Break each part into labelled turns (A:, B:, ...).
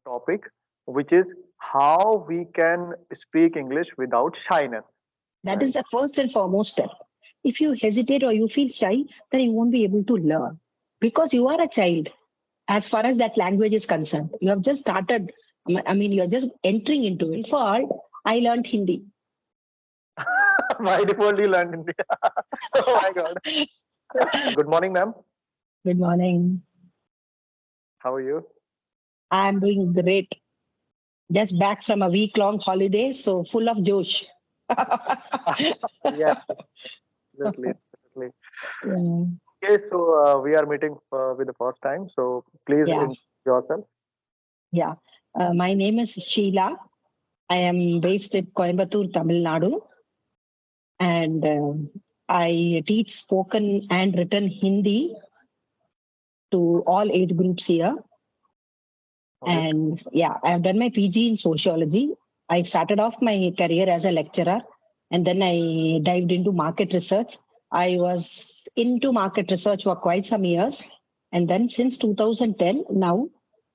A: topic, which is how we can speak English without shyness.
B: That is
A: Right.
B: the first and foremost step. If you hesitate or you feel shy, then you won't be able to learn because you are a child as far as that language is concerned. You have just started, I mean, you're just entering into it. Before, I learned Hindi.
A: By default, you learned Hindi. Oh my God. Good morning, ma'am.
B: Good morning.
A: How are you?
B: I'm doing great. Just back from a week-long holiday, so full of josh.
A: Yeah, definitely, definitely.
B: Yeah.
A: Okay, so we are meeting with the first time. So please
B: Yeah.
A: introduce yourself.
B: Yeah. My name is Sheila. I am based at Coimbatore, Tamil Nadu, and I teach spoken and written Hindi to all age groups here.
A: Okay.
B: And yeah, I've done my PG in sociology. I started off my career as a lecturer, and then I dived into market research. I was into market research for quite some years, and then since 2010, now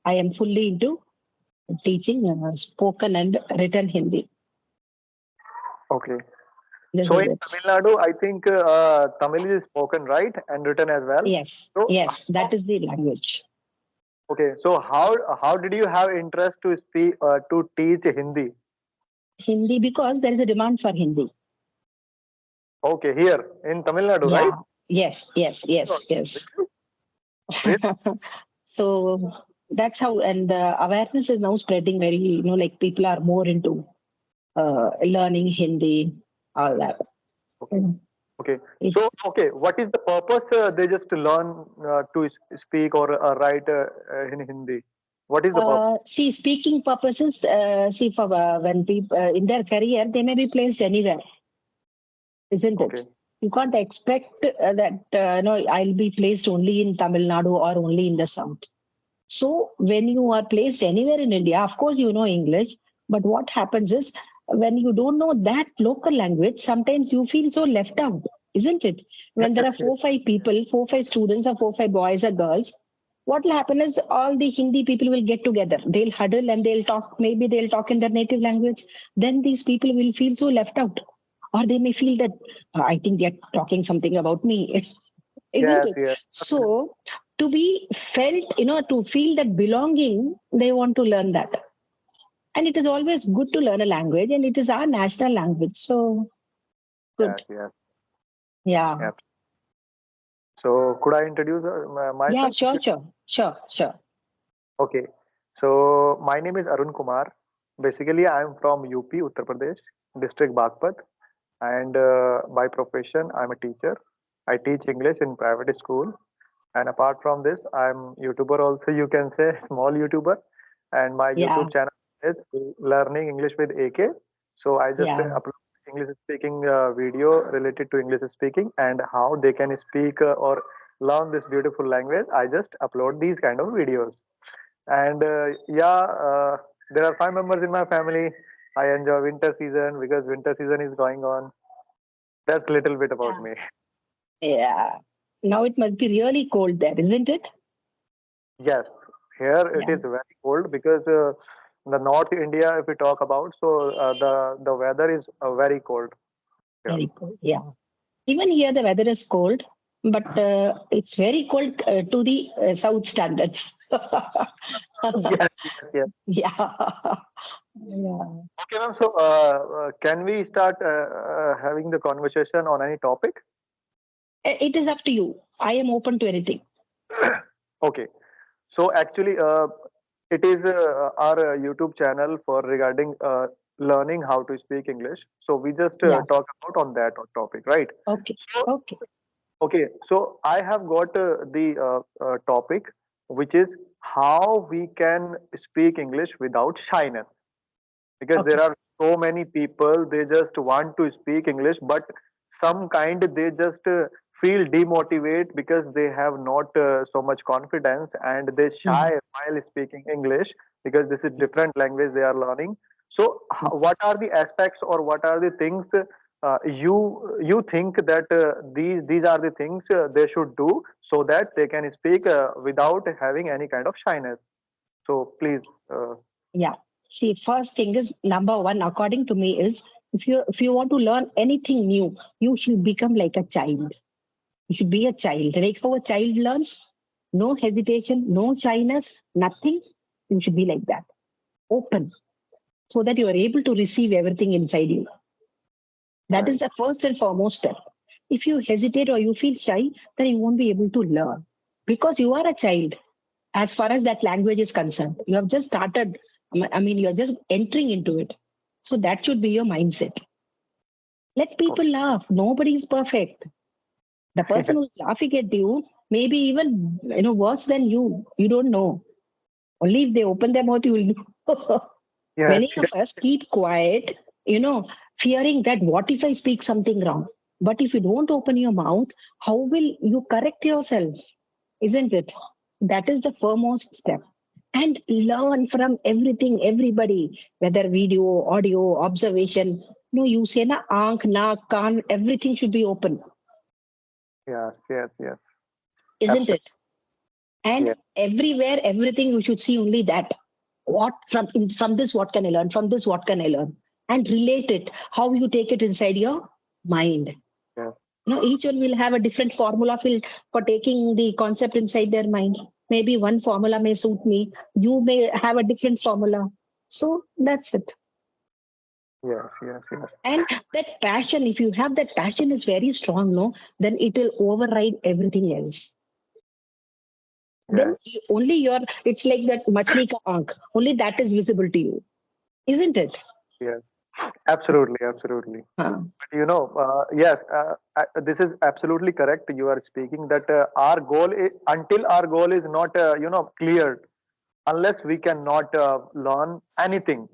B: I am fully into teaching spoken and written Hindi.
A: Okay.
B: This
A: So
B: is
A: in
B: it.
A: Tamil Nadu, I think Tamil is spoken, right, and written as well.
B: Yes,
A: So
B: yes, that is the language.
A: okay, so how did you have interest to speak to teach Hindi?
B: Hindi because there is a demand for Hindi.
A: Okay, here in Tamil Nadu, right?
B: Yeah. Yes, yes,
A: Oh,
B: yes, yes.
A: really?
B: So that's how, and the awareness is now spreading very, like people are more into learning Hindi, all that.
A: Okay. Okay.
B: It,
A: So, okay, what is the purpose? They just learn to speak or write in Hindi. What is the purpose?
B: see, speaking purposes, see, for when people in their career, they may be placed anywhere, isn't it?
A: Okay.
B: You can't expect that, no, I'll be placed only in Tamil Nadu or only in the South. So when you are placed anywhere in India, of course you know English, but what happens is when you don't know that local language, sometimes you feel so left out, isn't it? When there are four, five people, four, five students, or four, five boys or girls, what will happen is all the Hindi people will get together. They'll huddle and they'll talk. Maybe they'll talk in their native language. Then these people will feel so left out, or they may feel that I think they're talking something about me, isn't
A: Yes,
B: it?
A: yes.
B: So to be felt, to feel that belonging, they want to learn that. And it is always good to learn a language, and it is our national language. So
A: Yes,
B: good.
A: yes,
B: Yeah.
A: yes. So, could I introduce
B: Yeah,
A: myself?
B: sure, sure, sure, sure.
A: Okay. So, my name is Arun Kumar. Basically, I am from UP, Uttar Pradesh, district Bagpat, and by profession, I'm a teacher. I teach English in private school. And apart from this, I'm YouTuber also, you can say, small YouTuber. And my
B: Yeah,
A: YouTube channel is Learning English with AK. So I just
B: yeah.
A: upload English speaking video related to English speaking and how they can speak or learn this beautiful language. I just upload these kind of videos. And there are 5 members in my family. I enjoy winter season because winter season is going on. That's little bit about
B: Yeah.
A: me.
B: Yeah. Now it must be really cold there, isn't it?
A: Yes, here it
B: Yeah,
A: is very cold because the North India, if we talk about, so the weather is very cold here.
B: very cold. Yeah. Even here, the weather is cold, but it's very cold to the south standards.
A: Yes, yes, yes.
B: Yeah. Yeah.
A: Okay, ma'am. So, can we start having the conversation on any topic?
B: It is up to you. I am open to anything.
A: Okay. So, actually, it is our YouTube channel for regarding learning how to speak English. So, we just
B: Yeah.
A: talk about on that topic, right?
B: Okay.
A: So,
B: Okay.
A: okay, so I have got the topic, which is how we can speak English without shyness. Because there
B: Okay.
A: are so many people, they just want to speak English, but some kind they just feel demotivated because they have not so much confidence and they shy
B: Mhm.
A: while speaking English because this is different language they are learning. So, what are the aspects or what are the things you think that these are the things they should do so that they can speak without having any kind of shyness? So please.
B: Yeah. See, first thing is number one, according to me, is if you want to learn anything new, you should become like a child. You should be a child. Like how a child learns, no hesitation, no shyness, nothing. You should be like that. Open. So that you are able to receive everything inside you. That is
A: Right.
B: the first and foremost step. If you hesitate or you feel shy, then you won't be able to learn because you are a child as far as that language is concerned. You have just started, I mean, you're just entering into it. So that should be your mindset. Let people
A: Okay.
B: laugh. Nobody is perfect. The person who's laughing at you, maybe even worse than you. You don't know. Only if they open their mouth, you will know.
A: Yes.
B: Many of us keep quiet, fearing that what if I speak something wrong? But if you don't open your mouth, how will you correct yourself? Isn't it? That is the foremost step. And learn from everything, everybody, whether video, audio, observation. No, you say na aank, na, kan, everything should be open,
A: Yes. Yes. Yes.
B: isn't
A: Absolutely.
B: it? And
A: Yes.
B: everywhere, everything you should see only that. What from this, what can I learn? From this, what can I learn? And relate it. How you take it inside your mind.
A: Yes.
B: Each one will have a different formula for taking the concept inside their mind. Maybe one formula may suit me. You may have a different formula. So that's it.
A: Yes. Yes. Yes.
B: And that passion, if you have that passion is very strong, no, then it will override everything else. Then
A: Yes.
B: only it's like that machli ka aank. Only that is visible to you, isn't it?
A: Yes. Absolutely. Absolutely.
B: Huh.
A: Yes, this is absolutely correct. You are speaking that our goal is, until our goal is not, cleared, unless we cannot learn anything.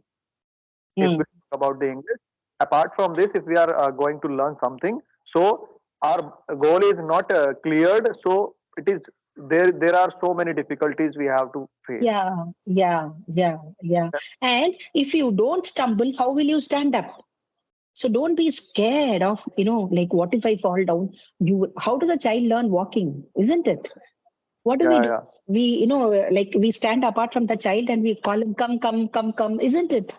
A: If we
B: Hmm.
A: talk about the English, apart from this, if we are going to learn something, so our goal is not cleared. So it is there. There are so many difficulties we have to face.
B: Yeah, yeah, yeah, yeah. And if you don't stumble, how will you stand up? So don't be scared of, like, what if I fall down? How does a child learn walking? Isn't it? What do we
A: Yeah,
B: do?
A: yeah.
B: We, like we stand apart from the child and we call him, come, come, come, come, isn't it?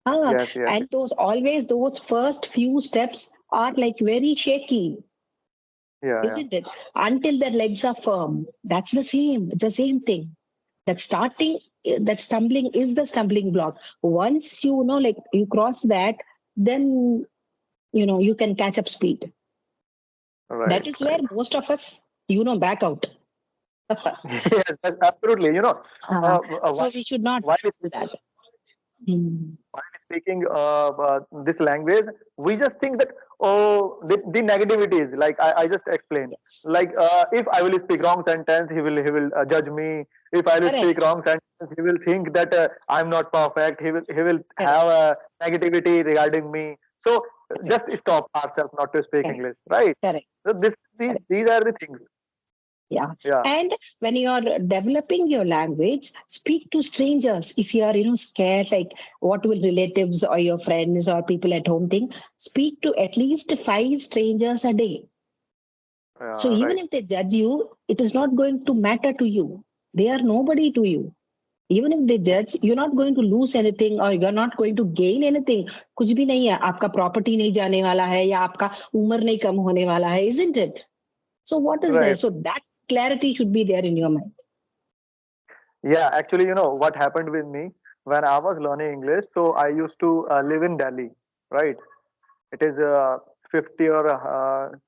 A: Yes, yes,
B: And those first few steps are like very shaky,
A: yeah, yeah.
B: isn't it? Until their legs are firm. That's the same. It's the same thing. That stumbling is the stumbling block. Once like you cross that, then you can catch up speed.
A: Right,
B: That is where
A: right.
B: most of us, back out.
A: Yes, absolutely.
B: uh,
A: Uh,
B: so we should not
A: while
B: do that. Hmm.
A: while speaking this language, we just think that, oh, the negativity is like I just explained.
B: Yes.
A: Like if I will speak wrong sentence, he will judge me. If I will speak
B: Correct.
A: wrong sentence, he will think that I'm not perfect. He will
B: Correct.
A: have a negativity regarding me. So just
B: Correct.
A: stop ourselves not to speak
B: Correct.
A: English, right?
B: Correct.
A: So
B: Correct.
A: these are the things.
B: Yeah.
A: Yeah,
B: And when you're developing your language, speak to strangers. If you are, scared, like what will relatives or your friends or people at home think, speak to at least five strangers a day. So even
A: right,
B: if they judge you, it is not going to matter to you. They are nobody to you. Even if they judge, you're not going to lose anything or you're not going to gain anything. कुछ भी नहीं है. आपका property नहीं जाने वाला है या आपका उम्र नहीं कम होने वाला है, isn't it? So what is there?
A: right.
B: So that clarity should be there in your mind.
A: Yeah, actually, what happened with me when I was learning English. So I used to live in Delhi, right? It is 50 or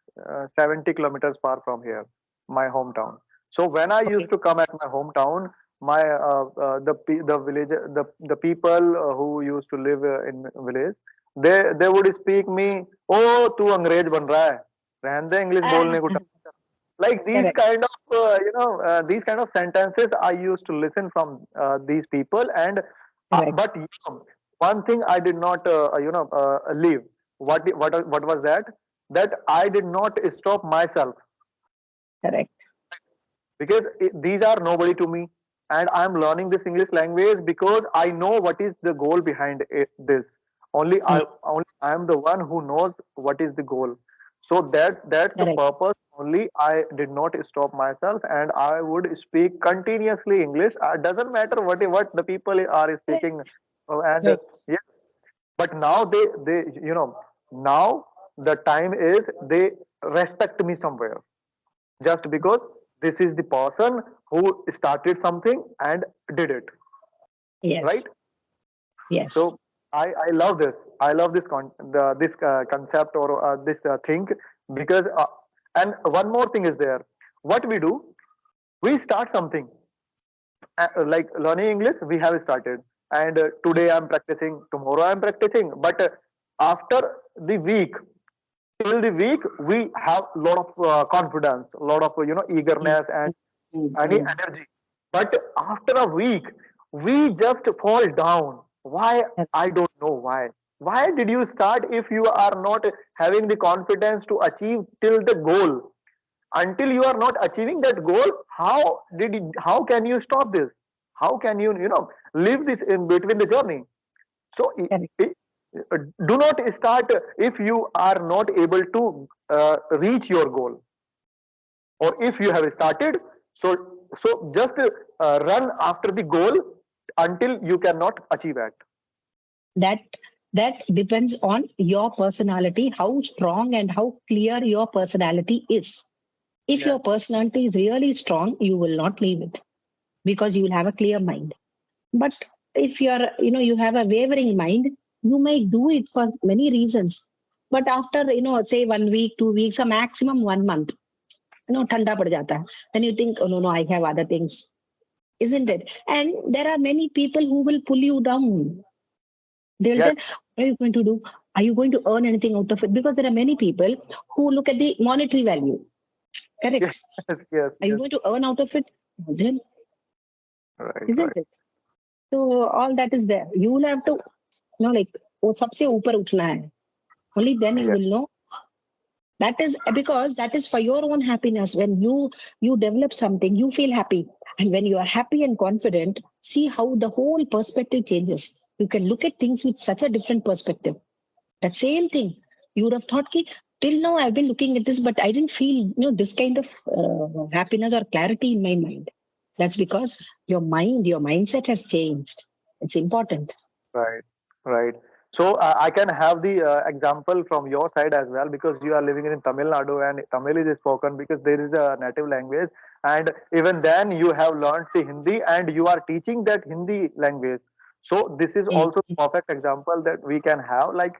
A: 70 kilometers far from here, my hometown. So when I used
B: Okay.
A: to come at my hometown, my the village the people who used to live in village, they would speak me, oh तू अंग्रेज बन रहा है, रहने दे English
B: Ah,
A: बोलने को, like these
B: correct,
A: kind of these kind of sentences I used to listen from these people. And
B: correct,
A: but one thing I did not leave. What was that? That I did not stop myself,
B: correct,
A: because these are nobody to me, and I'm learning this English language because I know what is the goal behind this. only i
B: mm,
A: only I am the one who knows what is the goal. So that's the
B: Correct.
A: purpose only. I did not stop myself, and I would speak continuously English. Doesn't matter what the people are speaking,
B: Correct.
A: and
B: Correct.
A: yes, but now they now the time is they respect me somewhere just because this is the person who started something and did it, right?
B: Yes. Yes.
A: So I love this. I love this concept or this thing because and one more thing is there. What we do, we start something like learning English. We have started, and today I'm practicing. Tomorrow I'm practicing. But after the week, till the week, we have a lot of confidence, a lot of
B: Mm,
A: eagerness and
B: mm,
A: any
B: mm.
A: energy. But after a week, we just fall down. Why?
B: Correct.
A: I don't know why. Why did you start if you are not having the confidence to achieve till the goal? Until you are not achieving that goal, how can you stop this? How can you live this in between the journey? So
B: Correct.
A: do not start if you are not able to reach your goal, or if you have started, so just run after the goal until you cannot achieve it.
B: That that depends on your personality, how strong and how clear your personality is. If
A: Yes.
B: your personality is really strong, you will not leave it because you will have a clear mind. But if you're, you have a wavering mind, you may do it for many reasons. But after, say 1 week, 2 weeks, a maximum 1 month, thanda pad jata hai. Then you think, oh no, no, I have other things, isn't it? And there are many people who will pull you down. They'll
A: Yes.
B: tell, what are you going to do? Are you going to earn anything out of it? Because there are many people who look at the monetary value.
A: Yes.
B: Correct.
A: Yes.
B: Are you
A: Yes.
B: going to earn out of it? Then,
A: Right.
B: isn't
A: Right.
B: it? So all that is there. You will have to, like, वो सबसे ऊपर उठना है. Only then you
A: Yes.
B: will know. That is because that is for your own happiness. When you develop something, you feel happy, and when you are happy and confident, see how the whole perspective changes. You can look at things with such a different perspective. That same thing you would have thought, ki, till now I've been looking at this, but I didn't feel this kind of happiness or clarity in my mind. That's because your mindset has changed. It's important.
A: Right, right. So I can have the example from your side as well, because you are living in Tamil Nadu and Tamil is spoken because there is a native language, and even then you have learned the Hindi and you are teaching that Hindi language. So this is
B: Mm.
A: also perfect example that we can have. Like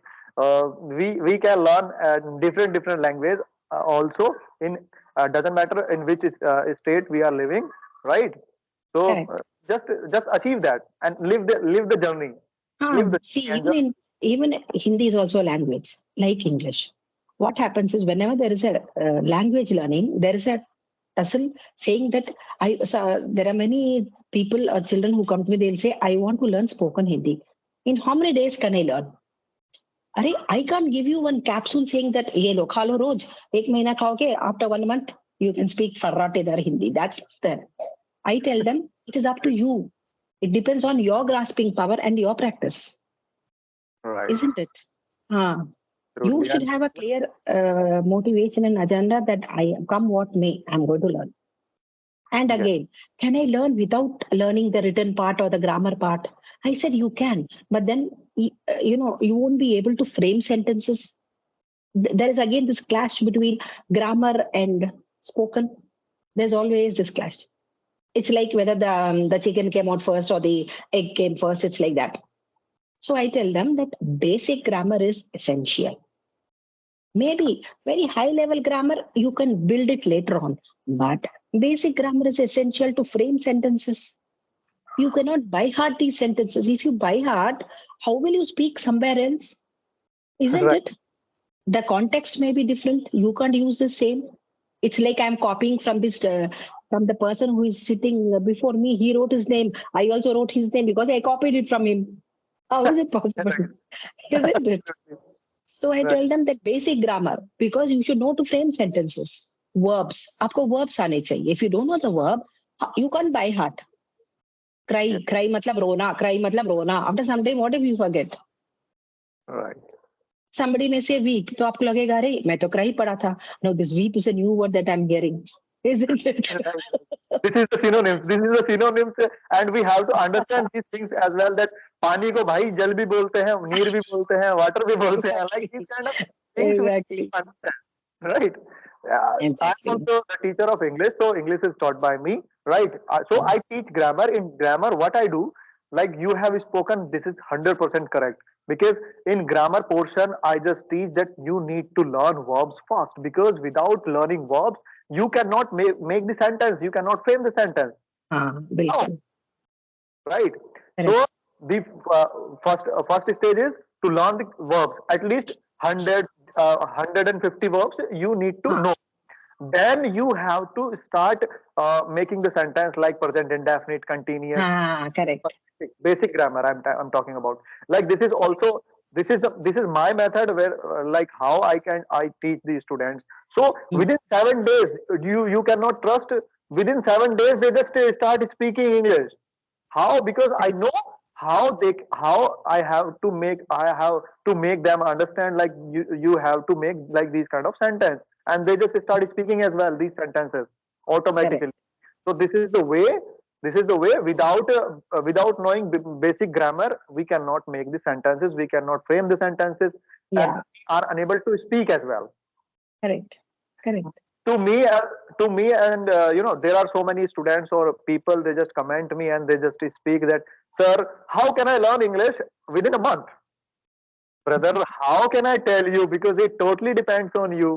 A: we can learn different language also in doesn't matter in which state we are living, right? So
B: Correct.
A: just achieve that and live the journey, live the
B: See,
A: journey and just
B: even Hindi is also a language like English. What happens is whenever there is a language learning, there is a tussle saying that there are many people or children who come to me. They'll say, "I want to learn spoken Hindi. In how many days can I learn?" Arey, I can't give you one capsule saying that ye lo kha lo roj, ek mahina khaoge, after 1 month you can speak farratedar Hindi. That's there. I tell them it is up to you. It depends on your grasping power and your practice,
A: right,
B: isn't it? Uh, you
A: absolutely.
B: should
A: And
B: have a clear motivation and agenda that I come what may, I'm going to learn. And
A: yes,
B: again, can I learn without learning the written part or the grammar part? I said you can, but then you won't be able to frame sentences. There is again this clash between grammar and spoken. There's always this clash. It's like whether the chicken came out first or the egg came first. It's like that. So I tell them that basic grammar is essential. Maybe very high level grammar, you can build it later on. But basic grammar is essential to frame sentences. You cannot by heart these sentences. If you by heart, how will you speak somewhere else? Isn't
A: right,
B: it? The context may be different. You can't use the same. It's like I'm copying from this from the person who is sitting before me. He wrote his name. I also wrote his name because I copied it from him. How is it possible?
A: right,
B: Isn't it?
A: absolutely,
B: So I
A: right,
B: tell them that basic grammar because you should know to frame sentences. Verbs. आपको verbs आने चाहिए. If you don't know the verb, you can't by heart.
A: yes,
B: Cry मतलब रोना. Cry मतलब रोना. After some time, what if you forget?
A: right.
B: somebody may say weak, तो आपको लगेगा अरे मैं तो करा ही पड़ा था. No, this weak is a new word that I'm hearing, isn't it?
A: This is the synonyms. This is the synonyms, and we have to understand these things as well. That पानी को भाई जल भी बोलते हैं, नीर भी बोलते हैं, water भी बोलते हैं. Like these
B: Exactly.
A: kind of things we need
B: Exactly.
A: to understand, right? I'm
B: Exactly.
A: also the teacher of English, so English is taught by me, right? So I teach grammar. In grammar, what I do, like you have spoken, this is 100% correct. Because in grammar portion, I just teach that you need to learn verbs first. Because without learning verbs, you cannot make the sentence. You cannot frame the sentence.
B: हाँ,
A: No,
B: बिल्कुल.
A: right?
B: Correct.
A: So the first stage is to learn the verbs. At least 100, 150 verbs you need to
B: हाँ,
A: know. Then you have to start making the sentence like present indefinite, continuous,
B: हाँ, correct.
A: basic grammar. I'm talking about. Like this is also this is my method where like how I teach the students. So
B: Hmm.
A: within 7 days, you cannot trust. Within 7 days, they just start speaking English. How? Because I
B: Correct.
A: know how I have to make them understand, like you have to make like these kind of sentence, and they just start speaking as well these sentences
B: Correct.
A: automatically. So this is the way without knowing basic grammar we cannot make the sentences, we cannot frame the sentences, and
B: Yeah.
A: are unable to speak as well.
B: Correct. Correct.
A: To me to me, and there are so many students or people, they just comment me and they just speak that, sir, how can I learn English within a month? Brother, how can I tell you? Because it totally depends on you.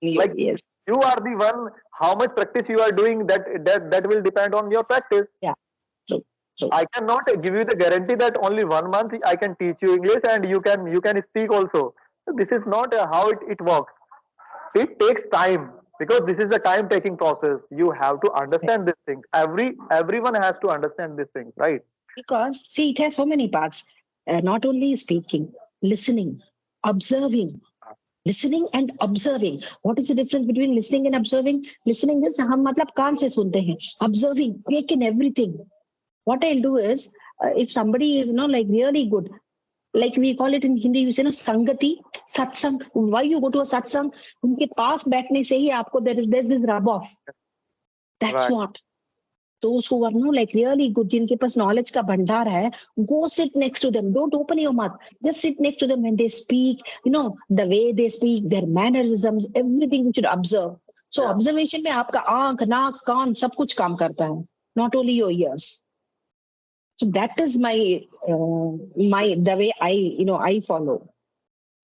B: You.
A: Like
B: Yes.
A: you are the one, how much practice you are doing, that will depend on your practice.
B: Yeah. True. True.
A: I cannot give you the guarantee that only 1 month I can teach you English and you can speak also. This is not how it works. It takes time, because this is a time taking process. You have to
B: Correct.
A: understand these things. Everyone has to understand these things, right?
B: Because see, it has so many parts. Not only speaking, listening, observing. Listening and observing. What is the difference between listening and observing? Listening is हम मतलब कान से सुनते हैं. Observing, take in everything. What I'll do is, if somebody is like really good, like we call it in Hindi, you say no sangati, satsang. Why you go to a satsang? उनके पास बैठने से ही आपको there's this rub off. That's
A: Right.
B: what. Those who are like really good, जिनके पास knowledge का भंडार है, go sit next to them. Don't open your mouth. Just sit next to them when they speak. The way they speak, their mannerisms, everything you should observe. So
A: Yeah.
B: observation में आपका आंख, नाक, कान सब कुछ काम करता है. Not only your ears. So that is the way I follow.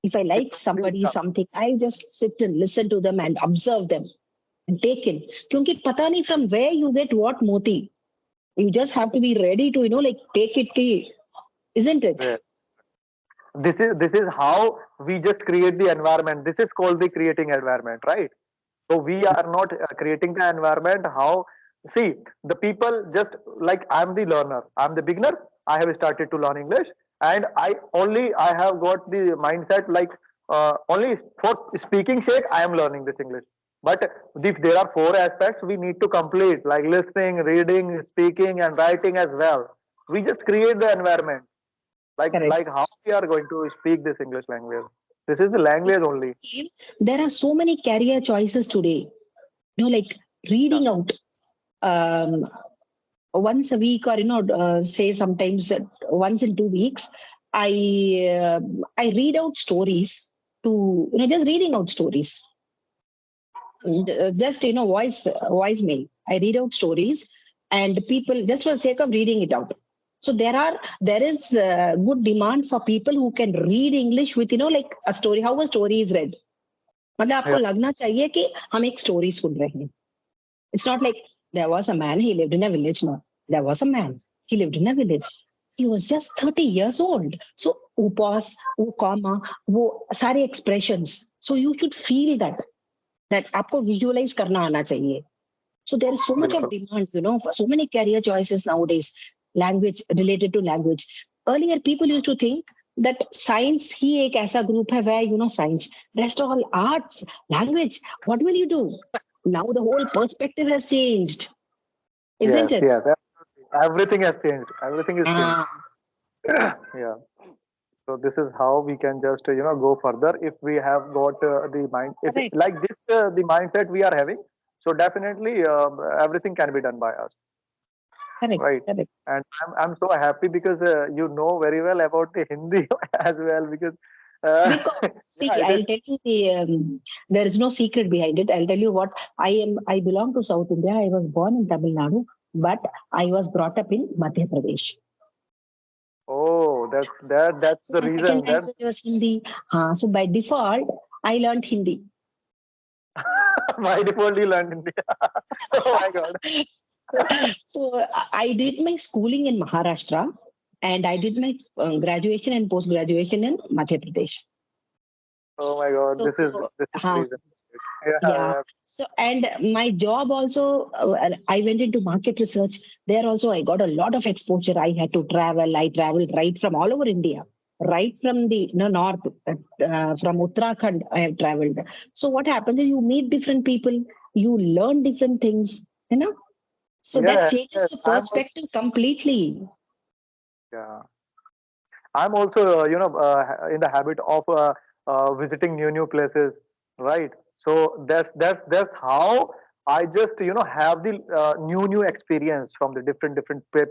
B: If I like somebody something, I just sit and listen to them and observe them and take in. क्योंकि पता नहीं from where you get what moti. You just have to be ready to like take it ki, isn't it?
A: Yeah. This is how we just create the environment. This is called the creating environment, right? So we are not creating the environment. How? See, the people just like, I'm the learner, I'm the beginner. I have started to learn English, and I have got the mindset like only for speaking sake I am learning this English. But if there are four aspects we need to complete, like listening, reading, speaking, and writing as well. We just create the environment,
B: Correct.
A: like how we are going to speak this English language. This is the language only.
B: There are so many career choices today. Like reading out once a week, or say sometimes once in 2 weeks, I read out stories to just reading out stories. Just voice mail. I read out stories, and people just for the sake of reading it out. So there is good demand for people who can read English with like a story. How a story is read. मतलब आपको
A: Yeah.
B: लगना चाहिए कि हम एक story सुन रहे हैं. It's not like there was a man, he lived in a village. No, there was a man, he lived in a village. He was just 30 years old. So वो pause, वो comma, वो सारे expressions. So you should feel that आपको visualize करना आना चाहिए. So there is so much of demand, for so many career choices nowadays. Language, related to language. Earlier, people used to think that science ही एक ऐसा group है where science. Rest all arts, language. What will you do? Now the whole perspective has changed,
A: Yes,
B: isn't it?
A: yes. Everything has changed. Everything is changed.
B: Ah,
A: Yeah. So this is how we can just go further if we have got the mind, if
B: Correct,
A: like this the mindset we are having. So definitely everything can be done by us,
B: correct,
A: right?
B: correct.
A: And I'm so happy because you know very well about the Hindi as well, because
B: Because see,
A: yeah, it is.
B: I'll tell you there is no secret behind it. I'll tell you what I am. I belong to South India. I was born in Tamil Nadu, but I was brought up in Madhya Pradesh.
A: Oh, that's
B: So
A: the
B: my second
A: reason. That
B: language was Hindi. So by default, I learned Hindi.
A: by default you learned Hindi. Oh my God.
B: So I did my schooling in Maharashtra, and I did my graduation and post graduation in Madhya Pradesh.
A: Oh my God.
B: So
A: This is the
B: uh,
A: reason. Yeah,
B: yeah.
A: yeah.
B: So and my job also, I went into market research. There also I got a lot of exposure. I had to travel. I traveled right from all over India, right from the north, from Uttarakhand. I have traveled. So what happens is you meet different people, you learn different things. So that
A: Yes,
B: changes
A: yes.
B: your perspective completely.
A: Yeah. I'm also, in the habit of visiting new places, right? So that's how I just, have the new experience from the different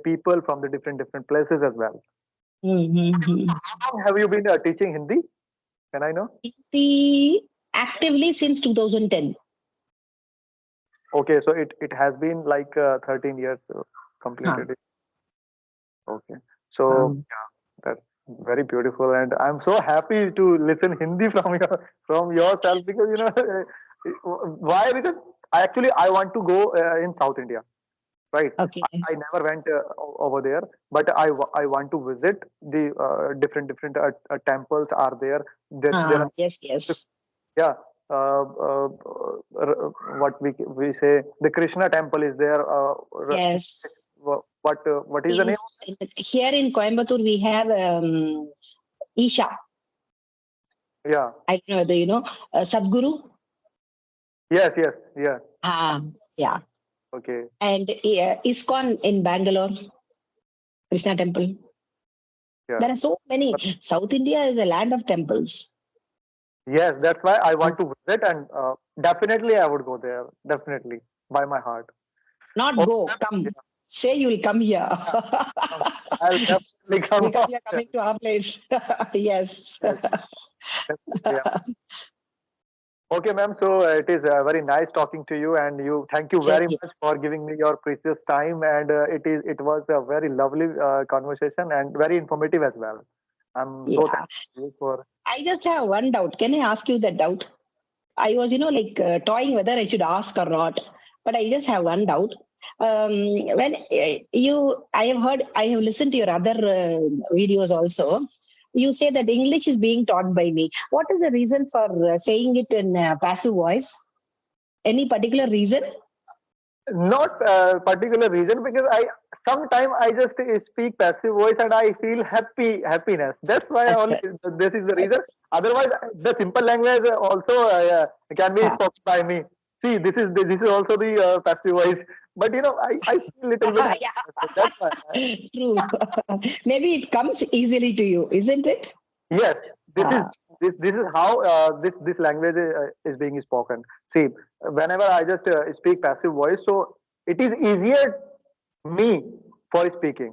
A: people from the different places as well.
B: Mm-hmm.
A: How long have you been teaching Hindi? Can I know?
B: Hindi actively since 2010.
A: Okay, so it has been like 13 years
B: Huh.
A: completed. Okay, so
B: Um,
A: that's very beautiful, and I'm so happy to listen Hindi from yourself, because why? Because I want to go in South India, right?
B: okay.
A: I never went over there, but I want to visit the different temples are there. There are,
B: Yes, yes.
A: yeah. What we say, the Krishna temple is there.
B: Yes.
A: What is the name?
B: Here in Coimbatore, we have Isha.
A: Yeah.
B: I don't know whether you know Sadguru.
A: Yes. Yes. Yeah.
B: Ah, yeah.
A: Okay.
B: And ISKCON in Bangalore, Krishna Temple.
A: Yeah.
B: There are so many. South India is a land of temples.
A: Yes, that's why I want to visit, and definitely I would go there. Definitely, by my heart.
B: Not
A: Okay,
B: go,
A: ma'am.
B: come.
A: Yeah,
B: Say you will come here
A: I'll definitely come.
B: because you are coming to our place. Yes.
A: Yes, definitely. Yeah. Okay, ma'am. So it is very nice talking to you, and you. Thank you
B: Same
A: very
B: here.
A: much for giving me your precious time, and it was a very lovely conversation and very informative as well. I'm so
B: Yeah.
A: thankful for.
B: I just have one doubt. Can I ask you that doubt? I was, like toying whether I should ask or not. But I just have one doubt. When I have listened to your other videos also. You say that English is being taught by me. What is the reason for saying it in passive voice? Any particular reason?
A: Not a particular reason, because I sometimes I just speak passive voice and I feel happiness. That's why only this is the reason. Otherwise, the simple language also can be
B: Ah,
A: spoken by me. See, this is also the passive voice, but I feel little bit happiness. So that's why.
B: yeah, true. Maybe it comes easily to you, isn't it?
A: Yes, this is
B: Ah,
A: this is how this language is being spoken. See, whenever I just speak passive voice, so it is easier me for speaking.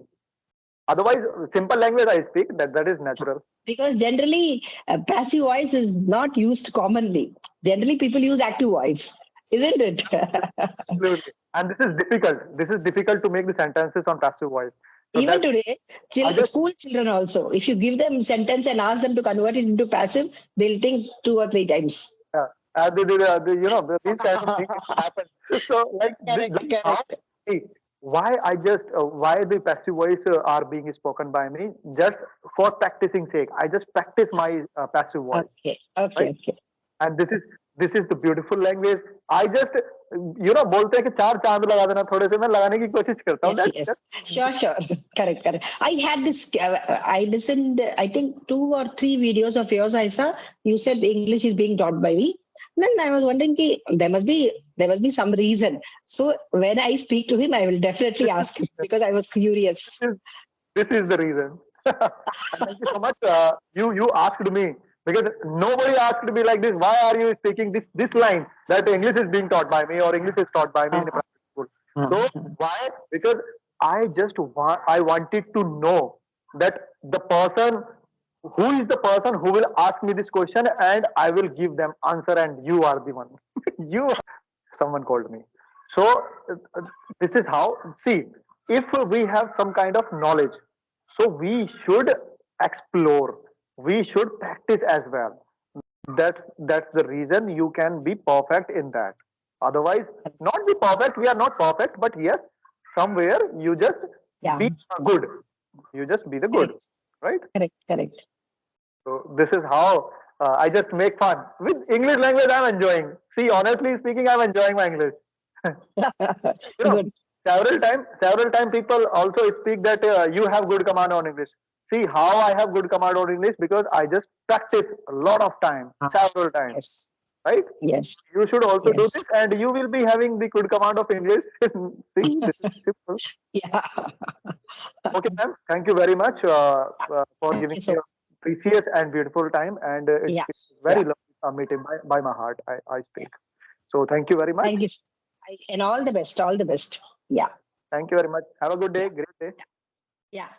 A: Otherwise, simple language I speak, that is natural.
B: because generally, passive voice is not used commonly. Generally, people use active voice, isn't it?
A: Absolutely. And this is difficult. This is difficult to make the sentences on passive voice. So
B: Even
A: that
B: today,
A: I just
B: school children also, if you give them sentence and ask them to convert it into passive, they'll think two or three times.
A: these kind of things happen. So like
B: Correct,
A: that's how,
B: correct.
A: see, why the passive voice are being spoken by me, just for practicing sake. I just practice my passive voice,
B: Okay, okay,
A: right?
B: okay.
A: And this is the beautiful language. I just बोलते हैं कि चार चांद लगा देना, थोड़े से मैं लगाने की कोशिश करता हूँ.
B: Yes, yes. Sure, sure. Correct, correct. I had this, I listened, I think 2 or 3 videos of yours, I saw. You said the English is being taught by me. Then I was wondering, ki, there must be some reason. So when I speak to him, I will definitely ask him because I was curious.
A: This is this is the reason. And thank you so much. You asked me, because nobody asked me like this. Why are you speaking this line that English is being taught by me or English is taught by me in a private school? So why? Because I wanted to know that the person who is the person who will ask me this question, and I will give them answer, and you are the one. You, someone called me. So uh, this is how. See, if we have some kind of knowledge, so we should explore. We should practice as well. That's the reason you can be perfect in that. Otherwise, not be perfect. We are not perfect, but yes, somewhere you just
B: Yeah,
A: be good. You just be the good,
B: correct,
A: right?
B: correct, correct.
A: So this is how I just make fun with English language. I'm enjoying. See, honestly speaking, I'm enjoying my English. You know,
B: Good.
A: several time people also speak that you have good command on English. See how I have good command on English, because I just practice a lot of time,
B: Ah,
A: several times,
B: yes,
A: right?
B: yes,
A: You should also do
B: yes.
A: this, and you will be having the good command of English. See, this is simple.
B: Yeah.
A: Okay, ma'am. Thank you very much for
B: Thank
A: giving
B: you
A: me
B: so.
A: a precious and beautiful time, and
B: Yeah,
A: it's very
B: yeah,
A: lovely meeting by my heart. I
B: yeah.
A: speak. So thank you very much.
B: Thank you. And all the best. All the best. Yeah,
A: Thank you very much. Have a good day.
B: yeah,
A: Great day.
B: yeah.